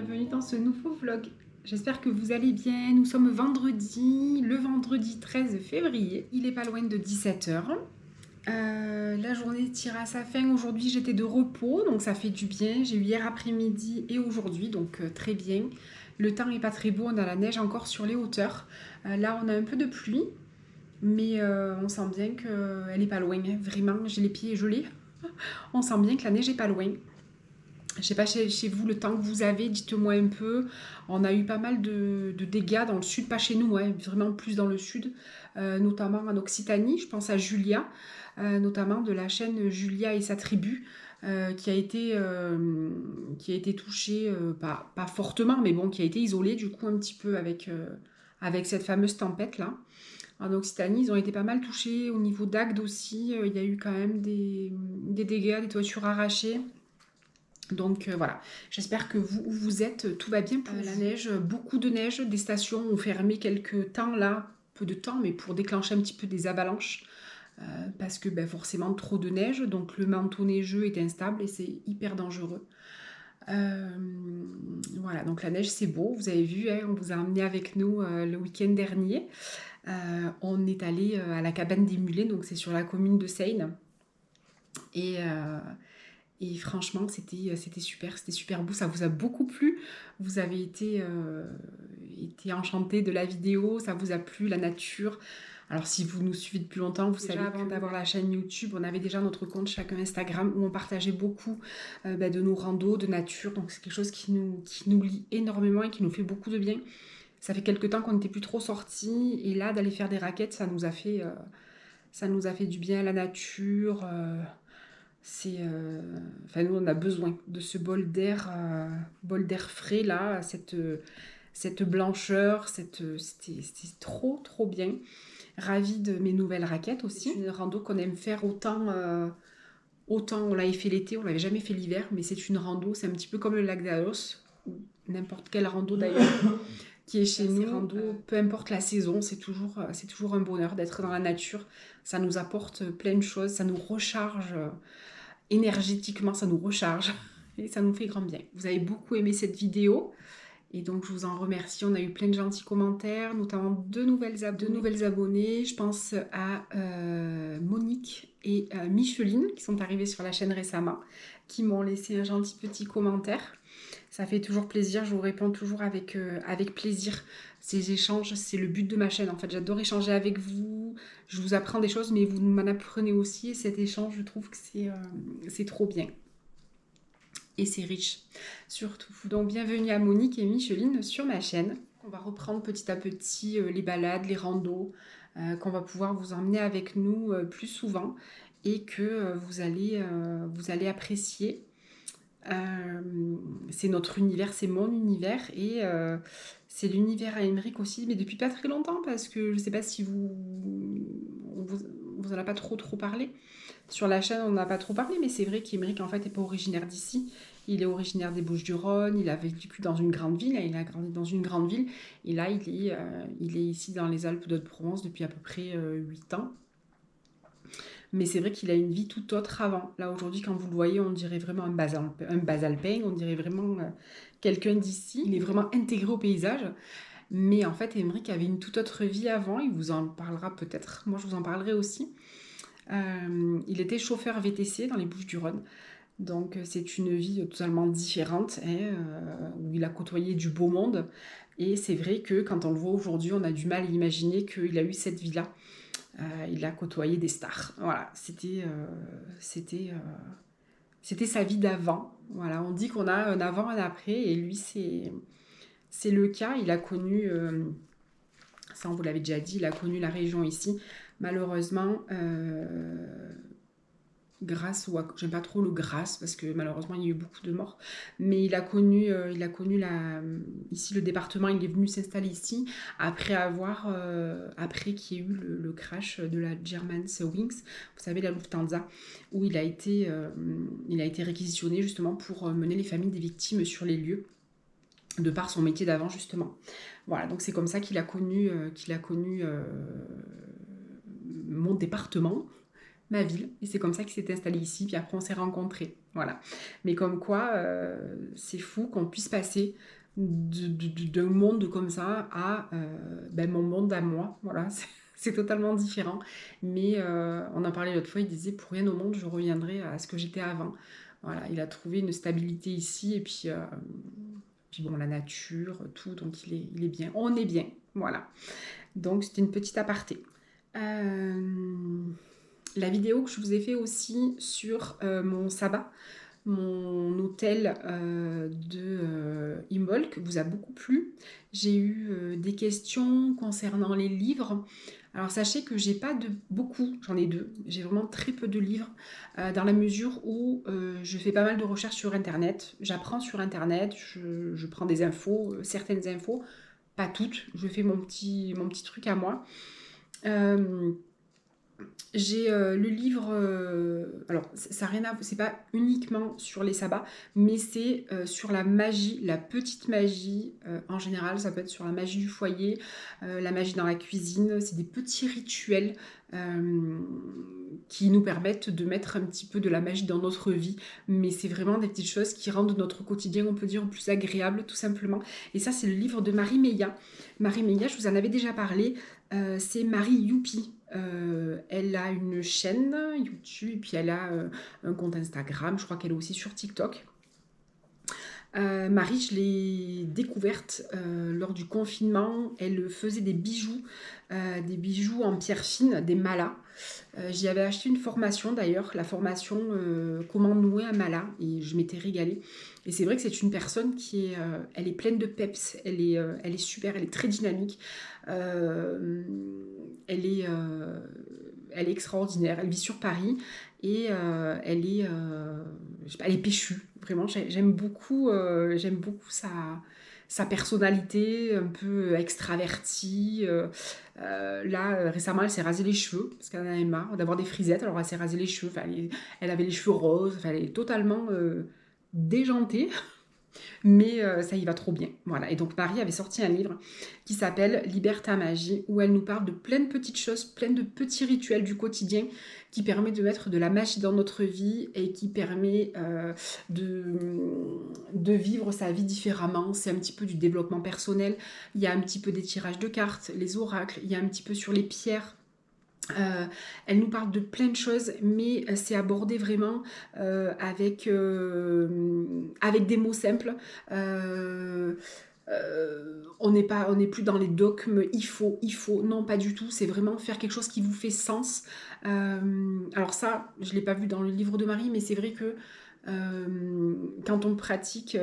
bienvenue dans ce nouveau vlog. J'espère que vous allez bien. Nous sommes le vendredi 13 février. Il est pas loin de 17 h. La journée tire à sa fin. Aujourd'hui, j'étais de repos, donc ça fait du bien. J'ai eu hier après-midi et aujourd'hui, donc très bien. Le temps est pas très beau, on a la neige encore sur les hauteurs. Là, on a un peu de pluie, mais on sent bien qu'elle est pas loin. Vraiment, j'ai les pieds gelés. On sent bien que la neige est pas loin. Je sais pas chez vous le temps que vous avez, dites-moi un peu. On a eu pas mal de dégâts dans le sud, pas chez nous, hein, vraiment plus dans le sud, notamment en Occitanie. Je pense à Julia, notamment de la chaîne Julia et sa tribu, qui a été touchée, pas fortement, mais bon, qui a été isolée du coup un petit peu avec cette fameuse tempête-là. En Occitanie, ils ont été pas mal touchés au niveau d'Agde aussi. Il y a eu quand même des dégâts, des toitures arrachées. Donc voilà, j'espère que vous, où vous êtes, tout va bien pour la neige, beaucoup de neige, des stations ont fermé quelques temps là, peu de temps, mais pour déclencher un petit peu des avalanches, parce que forcément trop de neige, donc le manteau neigeux est instable et c'est hyper dangereux. Voilà, donc la neige c'est beau, vous avez vu, hein, on vous a emmené avec nous le week-end dernier. On est allé à la cabane des mulets, donc c'est sur la commune de Seine. Et franchement, c'était super beau. Ça vous a beaucoup plu. Vous avez été enchantés de la vidéo. Ça vous a plu, la nature. Alors, si vous nous suivez depuis longtemps, vous savez avant d'avoir la chaîne YouTube, on avait déjà notre compte chacun Instagram où on partageait beaucoup de nos randos, de nature. Donc, c'est quelque chose qui nous lie énormément et qui nous fait beaucoup de bien. Ça fait quelques temps qu'on n'était plus trop sortis. Et là, d'aller faire des raquettes, ça nous a fait du bien à la nature. Nous on a besoin de ce bol d'air frais là, cette blancheur, c'était trop bien. Ravie de mes nouvelles raquettes aussi. C'est une rando qu'on aime faire autant on l'avait fait l'été, on l'avait jamais fait l'hiver, mais c'est une rando, c'est un petit peu comme le lac d'Aos ou n'importe quelle rando d'ailleurs qui est chez nous. Rando, peu importe la saison, c'est toujours un bonheur d'être dans la nature. Ça nous apporte plein de choses, ça nous recharge. Énergétiquement, ça nous recharge et ça nous fait grand bien. Vous avez beaucoup aimé cette vidéo et donc je vous en remercie. On a eu plein de gentils commentaires, notamment deux nouvelles abonnées. Je pense à Monique et Micheline qui sont arrivées sur la chaîne récemment, qui m'ont laissé un gentil petit commentaire. Ça fait toujours plaisir, je vous réponds toujours avec plaisir. Ces échanges, c'est le but de ma chaîne. En fait, j'adore échanger avec vous. Je vous apprends des choses, mais vous m'en apprenez aussi. Et cet échange, je trouve que c'est trop bien. Et c'est riche, surtout. Donc, bienvenue à Monique et Micheline sur ma chaîne. On va reprendre petit à petit les balades, les randos, qu'on va pouvoir vous emmener avec nous plus souvent et que vous allez apprécier. C'est notre univers, c'est mon univers et c'est l'univers à Aymeric aussi, mais depuis pas très longtemps parce que je sais pas si on vous en a pas trop parlé. Sur la chaîne, on n'a pas trop parlé, mais c'est vrai qu'Aymeric en fait n'est pas originaire d'ici. Il est originaire des Bouches-du-Rhône, il a vécu dans une grande ville, il a grandi dans une grande ville et là il est ici dans les Alpes d'Haute-Provence depuis à peu près 8 ans. Mais c'est vrai qu'il a une vie tout autre avant. Là, aujourd'hui, quand vous le voyez, on dirait vraiment un basalpin, on dirait vraiment quelqu'un d'ici. Il est vraiment intégré au paysage. Mais en fait, Aymeric avait une toute autre vie avant. Il vous en parlera peut-être. Moi, je vous en parlerai aussi. Il était chauffeur VTC dans les Bouches-du-Rhône. Donc, c'est une vie totalement différente, hein, où il a côtoyé du beau monde. Et c'est vrai que quand on le voit aujourd'hui, on a du mal à imaginer qu'il a eu cette vie-là. Il a côtoyé des stars. Voilà, c'était sa vie d'avant. Voilà, on dit qu'on a un avant, un après, et lui, c'est le cas. Il a connu, ça on vous l'avait déjà dit, il a connu la région ici. Malheureusement, j'aime pas trop le grâce parce que malheureusement il y a eu beaucoup de morts, mais il a connu ici le département. Il est venu s'installer ici après qu'il y ait eu le crash de la Germanwings, vous savez, la Lufthansa, où il a été réquisitionné justement pour mener les familles des victimes sur les lieux de par son métier d'avant justement. Voilà, donc c'est comme ça qu'il a connu mon département, ma ville, et c'est comme ça qu'il s'est installé ici, puis après on s'est rencontrés. Voilà. Mais comme quoi, c'est fou qu'on puisse passer d'un monde comme ça à ben, mon monde à moi. Voilà, c'est totalement différent. Mais on en parlait l'autre fois, il disait pour rien au monde, je reviendrai à ce que j'étais avant. Voilà, il a trouvé une stabilité ici et puis bon, la nature, tout, donc il est bien. On est bien, voilà. Donc c'était une petite aparté. La vidéo que je vous ai fait aussi sur mon sabbat, mon hôtel de Imbolc vous a beaucoup plu. J'ai eu des questions concernant les livres. Alors sachez que j'ai pas de beaucoup, j'en ai 2. J'ai vraiment très peu de livres dans la mesure où je fais pas mal de recherches sur internet. J'apprends sur internet, je prends des infos, certaines infos, pas toutes. Je fais mon petit truc à moi. J'ai le livre, alors ça n'a rien à, c'est pas uniquement sur les sabbats, mais c'est sur la magie, la petite magie en général. Ça peut être sur la magie du foyer, la magie dans la cuisine. C'est des petits rituels qui nous permettent de mettre un petit peu de la magie dans notre vie, mais c'est vraiment des petites choses qui rendent notre quotidien, on peut dire, plus agréable tout simplement. Et ça, c'est le livre de Marie Meillat. Marie Meillat, je vous en avais déjà parlé, c'est Marie Youpi. Elle a une chaîne YouTube et puis elle a un compte Instagram. Je crois qu'elle est aussi sur TikTok. Marie, je l'ai découverte lors du confinement. Elle faisait des bijoux en pierre fine, des malas. J'y avais acheté une formation d'ailleurs, la formation comment nouer un mala, et je m'étais régalée. Et c'est vrai que c'est une personne qui est, elle est pleine de peps, elle est super, elle est très dynamique, elle est, elle est extraordinaire. Elle vit sur Paris et je sais pas, elle est péchue. Vraiment, j'aime beaucoup sa personnalité un peu extravertie. Là, récemment, elle s'est rasé les cheveux parce qu'elle en avait marre d'avoir des frisettes. Alors, elle s'est rasé les cheveux. Enfin, elle avait les cheveux roses. Enfin, elle est totalement déjantée. Mais ça y va trop bien. Voilà. Et donc Marie avait sorti un livre qui s'appelle Libère ta magie, où elle nous parle de plein de petites choses, plein de petits rituels du quotidien qui permet de mettre de la magie dans notre vie et qui permet de vivre sa vie différemment. C'est un petit peu du développement personnel. Il y a un petit peu des tirages de cartes, les oracles, il y a un petit peu sur les pierres. Elle nous parle de plein de choses, mais c'est abordé vraiment avec des mots simples. On n'est plus dans les dogmes, il faut, non pas du tout, c'est vraiment faire quelque chose qui vous fait sens. Alors ça, je ne l'ai pas vu dans le livre de Marie, mais c'est vrai que quand on pratique,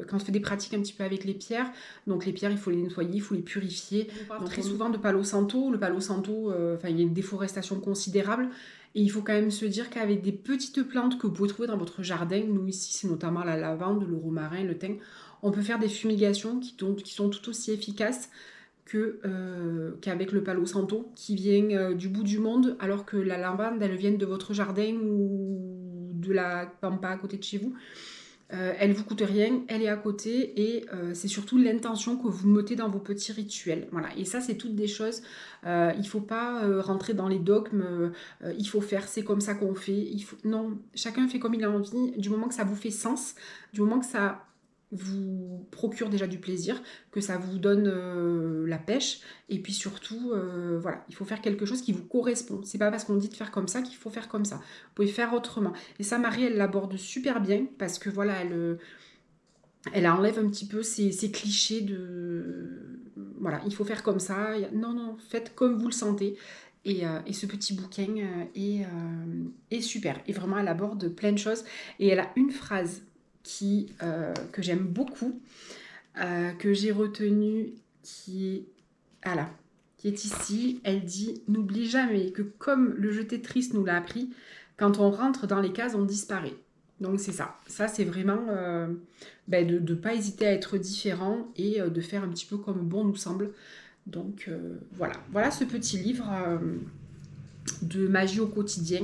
quand on fait des pratiques un petit peu avec les pierres, donc les pierres il faut les nettoyer, il faut les purifier. On parle très souvent de Palo Santo. Le Palo Santo, il y a une déforestation considérable et il faut quand même se dire qu'avec des petites plantes que vous pouvez trouver dans votre jardin, nous ici c'est notamment la lavande, le romarin, le thym, on peut faire des fumigations qui sont tout aussi efficaces qu'avec le Palo Santo qui vient du bout du monde, alors que la lavande elle vient de votre jardin ou de la pampa à côté de chez vous. Elle vous coûte rien, elle est à côté et c'est surtout l'intention que vous mettez dans vos petits rituels. Voilà. Et ça, c'est toutes des choses. Il ne faut pas rentrer dans les dogmes. Il faut faire, c'est comme ça qu'on fait. Non, chacun fait comme il a envie. Du moment que ça vous fait sens, du moment que ça vous procure déjà du plaisir, que ça vous donne la pêche, et puis surtout, voilà, il faut faire quelque chose qui vous correspond. C'est pas parce qu'on dit de faire comme ça qu'il faut faire comme ça. Vous pouvez faire autrement. Et ça, Marie, elle l'aborde super bien, parce que voilà, elle enlève un petit peu ces clichés de... Voilà, il faut faire comme ça. Non, faites comme vous le sentez. Et ce petit bouquin est super. Et vraiment, elle aborde plein de choses. Et elle a une phrase que j'aime beaucoup, que j'ai retenue, qui est ici. Elle dit « N'oublie jamais que comme le jeu Tetris nous l'a appris, quand on rentre dans les cases, on disparaît. » Donc c'est ça. Ça, c'est vraiment de ne pas hésiter à être différent et de faire un petit peu comme bon nous semble. Donc voilà ce petit livre de magie au quotidien.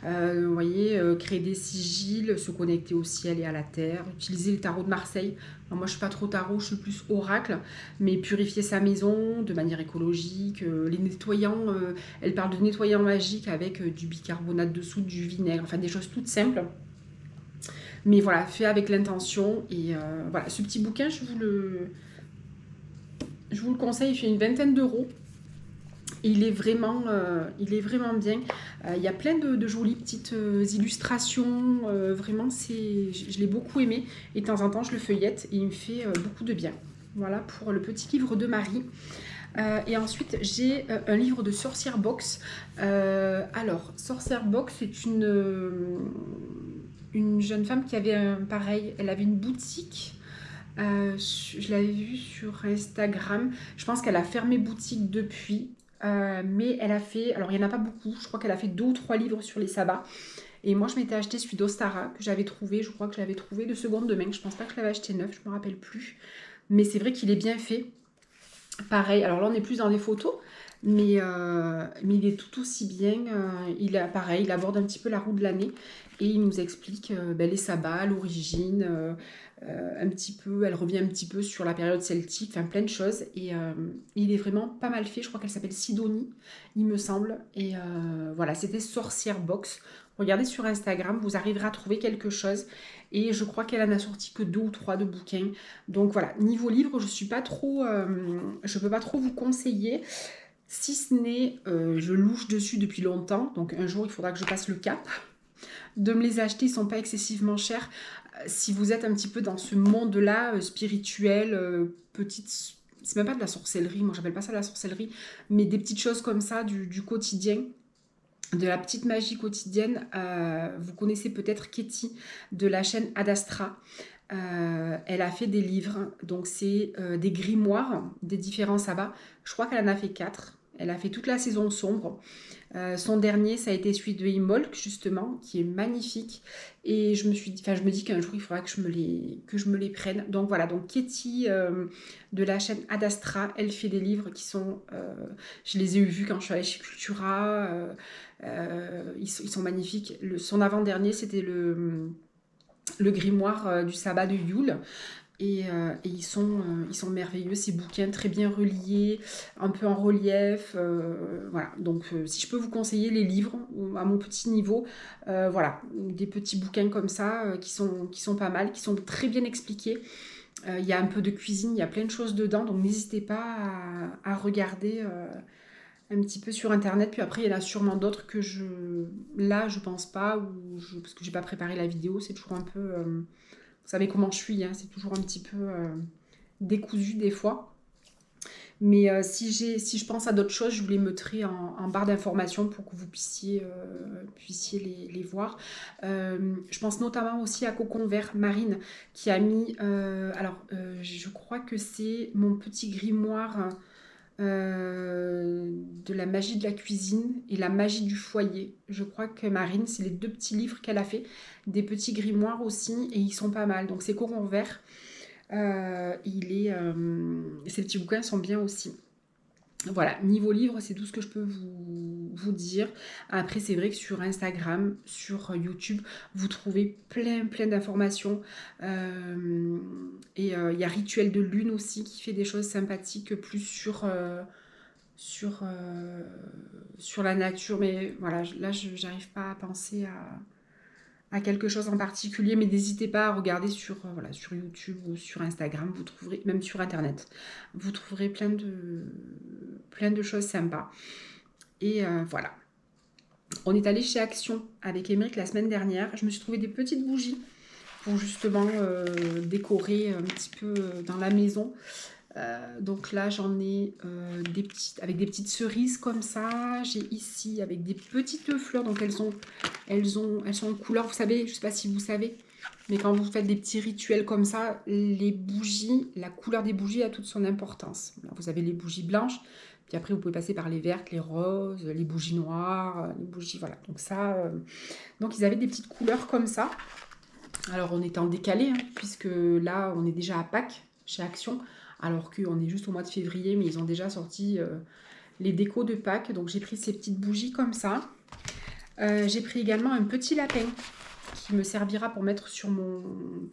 Vous voyez, créer des sigils, se connecter au ciel et à la terre, utiliser le tarot de Marseille. Alors moi, je suis pas trop tarot, je suis plus oracle, mais purifier sa maison de manière écologique, les nettoyants, elle parle de nettoyants magiques avec du bicarbonate de soude, du vinaigre, enfin des choses toutes simples. Mais voilà, fait avec l'intention. Et voilà, ce petit bouquin, je vous le conseille, il fait une vingtaine d'euros. Il est vraiment bien. Il y a plein de jolies petites illustrations. Vraiment, je l'ai beaucoup aimé. Et de temps en temps, je le feuillette et il me fait beaucoup de bien. Voilà pour le petit livre de Marie. Et ensuite, j'ai un livre de Sorcière Box. Alors, Sorcière Box, c'est une jeune femme qui avait pareil. Elle avait une boutique. Je l'avais vue sur Instagram. Je pense qu'elle a fermé boutique depuis. Mais elle a fait, alors il n'y en a pas beaucoup, je crois qu'elle a fait 2 ou 3 livres sur les sabbats. Et moi je m'étais acheté celui d'Ostara que j'avais trouvé, je crois que je l'avais trouvé de seconde main. Je pense pas que je l'avais acheté neuf, je me rappelle plus. Mais c'est vrai qu'il est bien fait. Pareil, alors là on est plus dans des photos, mais il est tout aussi bien. Pareil, il aborde un petit peu la roue de l'année et il nous explique les sabbats, l'origine, un petit peu, elle revient un petit peu sur la période celtique, enfin plein de choses. Et il est vraiment pas mal fait, je crois qu'elle s'appelle Sidonie, il me semble. Et voilà, c'était Sorcière Box. Regardez sur Instagram, vous arriverez à trouver quelque chose. Et je crois qu'elle en a sorti que 2 ou 3 de bouquins. Donc voilà, niveau livre, je peux pas trop vous conseiller. Si ce n'est, je louche dessus depuis longtemps. Donc un jour, il faudra que je passe le cap de me les acheter. Ils sont pas excessivement chers. Si vous êtes un petit peu dans ce monde-là, spirituel, petite... C'est même pas de la sorcellerie, moi j'appelle pas ça de la sorcellerie, mais des petites choses comme ça du quotidien, de la petite magie quotidienne. Vous connaissez peut-être Katie de la chaîne Ad Astra. Elle a fait des livres, donc c'est des grimoires des différents sabbats. Je crois qu'elle en a fait 4. Elle a fait toute la saison sombre. Son dernier, ça a été celui de Imbolc, justement, qui est magnifique. Et je me dis qu'un jour, il faudra que je me les prenne. Donc voilà, donc Katie de la chaîne Ad Astra, elle fait des livres qui sont... je les ai vus quand je suis allée chez Cultura. Ils sont magnifiques. Son avant-dernier, c'était le grimoire du sabbat de Yule. Et ils sont merveilleux, ces bouquins très bien reliés, un peu en relief. Voilà, donc si je peux vous conseiller les livres à mon petit niveau, voilà, des petits bouquins comme ça qui sont pas mal, qui sont très bien expliqués. Il y a un peu de cuisine, il y a plein de choses dedans, donc n'hésitez pas à regarder un petit peu sur internet. Puis après, il y en a sûrement d'autres là, je pense pas, parce que j'ai pas préparé la vidéo, c'est toujours un peu. Vous savez comment je suis, hein, c'est toujours un petit peu décousu des fois. Mais si je pense à d'autres choses, je vous les mettrai en barre d'informations pour que vous puissiez les voir. Je pense notamment aussi à Cocon Vert Marine qui a mis... je crois que c'est mon petit grimoire de la magie de la cuisine et la magie du foyer. Je crois que Marine, c'est les 2 petits livres qu'elle a fait, des petits grimoires aussi, et ils sont pas mal. Donc c'est Coron Vert. Ces petits bouquins sont bien aussi. Voilà, niveau livre, c'est tout ce que je peux vous dire. Après, c'est vrai que sur Instagram, sur YouTube, vous trouvez plein d'informations. Il y a Rituel de Lune aussi qui fait des choses sympathiques plus sur la nature. Mais voilà, là, je n'arrive pas à penser à quelque chose en particulier. Mais n'hésitez pas à regarder sur YouTube ou sur Instagram. Vous trouverez, même sur Internet, vous trouverez plein de choses sympas. Et voilà. On est allé chez Action avec Émeric la semaine dernière. Je me suis trouvé des petites bougies pour justement décorer un petit peu dans la maison. Donc là, j'en ai avec des petites cerises comme ça. J'ai ici avec des petites fleurs. Donc elles sont en couleur. Vous savez, je ne sais pas si vous savez, mais quand vous faites des petits rituels comme ça, les bougies, la couleur des bougies a toute son importance. Alors, vous avez les bougies blanches. Puis après, vous pouvez passer par les vertes, les roses, les bougies noires, les bougies, voilà. Donc ça, donc ils avaient des petites couleurs comme ça. Alors on était en décalé, hein, puisque là, on est déjà à Pâques chez Action, alors qu'on est juste au mois de février, mais ils ont déjà sorti les décos de Pâques. Donc j'ai pris ces petites bougies comme ça. J'ai pris également un petit lapin qui me servira pour mettre sur mon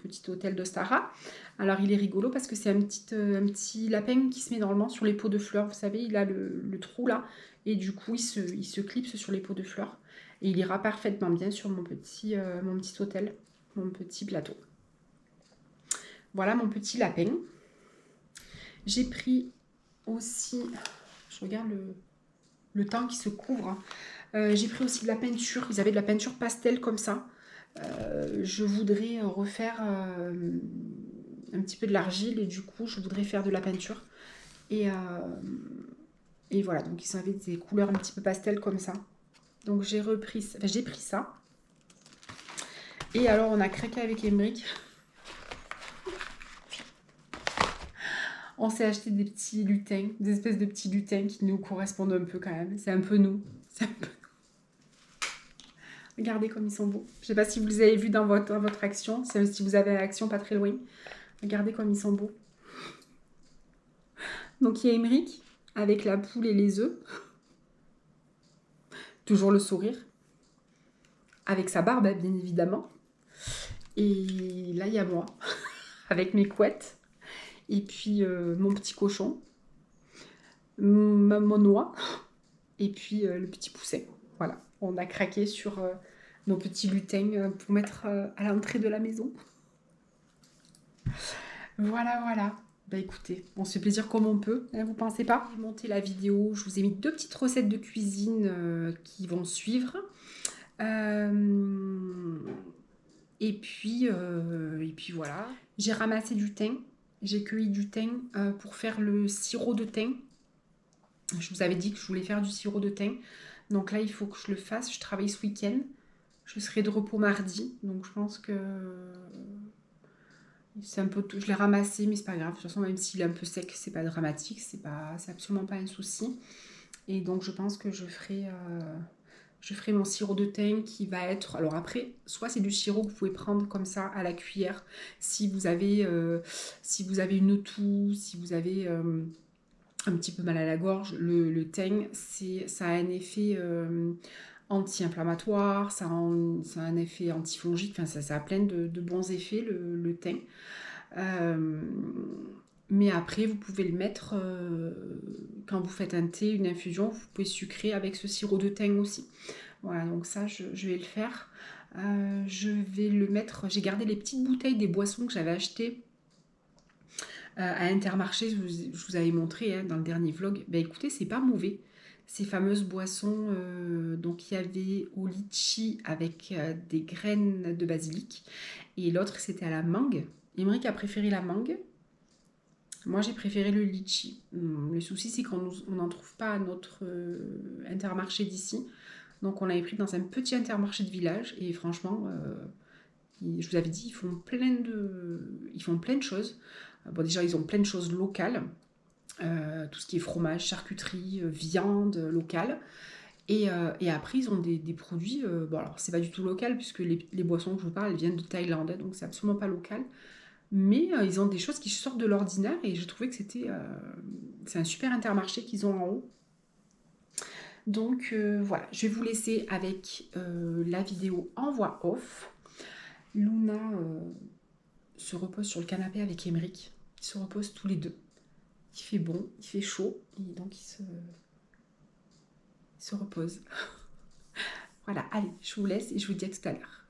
petit hôtel d'Ostara. Alors il est rigolo parce que c'est un petit lapin qui se met normalement sur les pots de fleurs. Vous savez, il a le trou là et du coup il se clipse sur les pots de fleurs. Et il ira parfaitement bien sur mon petit hôtel. mon petit plateau. Voilà mon petit lapin. J'ai pris aussi, je regarde le temps qui se couvre, hein. J'ai pris aussi de la peinture. Ils avaient de la peinture pastel comme ça. Je voudrais refaire un petit peu de l'argile et du coup je voudrais faire de la peinture. Et voilà, donc ils avaient des couleurs un petit peu pastel comme ça. Donc j'ai repris, enfin, j'ai pris ça. Et alors on a craqué avec Emmerich. On s'est acheté des petits lutins, des espèces de petits lutins qui nous correspondent un peu quand même. C'est un peu nous. C'est un peu... Regardez comme ils sont beaux. Je ne sais pas si vous les avez vus dans votre action, si vous avez l'action pas très loin. Regardez comme ils sont beaux. Donc il y a Emmerich avec la poule et les œufs. Toujours le sourire. Avec sa barbe, bien évidemment. Et là, il y a moi, avec mes couettes. Et puis mon petit cochon. Mon oie. Et puis le petit poussin. Voilà, on a craqué sur nos petits lutins pour mettre à l'entrée de la maison. Voilà, voilà. Bah écoutez, on se fait plaisir comme on peut, hein, vous pensez pas? J'ai monté la vidéo, je vous ai mis 2 petites recettes de cuisine qui vont suivre. Et puis voilà. J'ai ramassé du thym, j'ai cueilli du thym pour faire le sirop de thym. Je vous avais dit que je voulais faire du sirop de thym. Donc là, il faut que je le fasse. Je travaille ce week-end. Je serai de repos mardi. Donc je pense que c'est un peu tout. Je l'ai ramassé, mais c'est pas grave. De toute façon, même s'il est un peu sec, c'est pas dramatique. C'est absolument pas un souci. Et donc je pense que je ferai mon sirop de thym qui va être... Alors après, soit c'est du sirop que vous pouvez prendre comme ça à la cuillère. Si vous avez une toux, si vous avez... un petit peu mal à la gorge, le thym, ça a un effet anti-inflammatoire, ça a un effet antifongique, enfin ça a plein de bons effets, le thym. Mais après, vous pouvez le mettre, quand vous faites un thé, une infusion, vous pouvez sucrer avec ce sirop de thym aussi. Voilà, donc ça, je vais le faire. Je vais le mettre, j'ai gardé les petites bouteilles des boissons que j'avais achetées à Intermarché, je vous avais montré hein, dans le dernier vlog. Ben écoutez, c'est pas mauvais. Ces fameuses boissons, donc il y avait au litchi avec des graines de basilic et l'autre c'était à la mangue. Emmerich a préféré la mangue. Moi j'ai préféré le litchi. Le souci c'est qu'on n'en trouve pas à notre Intermarché d'ici. Donc on l'avait pris dans un petit Intermarché de village et franchement, je vous avais dit, ils font plein de choses. Bon, déjà, ils ont plein de choses locales. Tout ce qui est fromage, charcuterie, viande locale. Et après, ils ont des produits... bon, alors, c'est pas du tout local, puisque les boissons que je vous parle, elles viennent de Thaïlande. Hein, donc, c'est absolument pas local. Mais ils ont des choses qui sortent de l'ordinaire. Et je trouvais que c'est un super Intermarché qu'ils ont en haut. Donc, voilà. Je vais vous laisser avec la vidéo en voix off. Luna se repose sur le canapé avec Emmerich. Ils se reposent tous les deux. Il fait bon, il fait chaud, et donc ils se reposent. Voilà, allez, je vous laisse et je vous dis à tout à l'heure.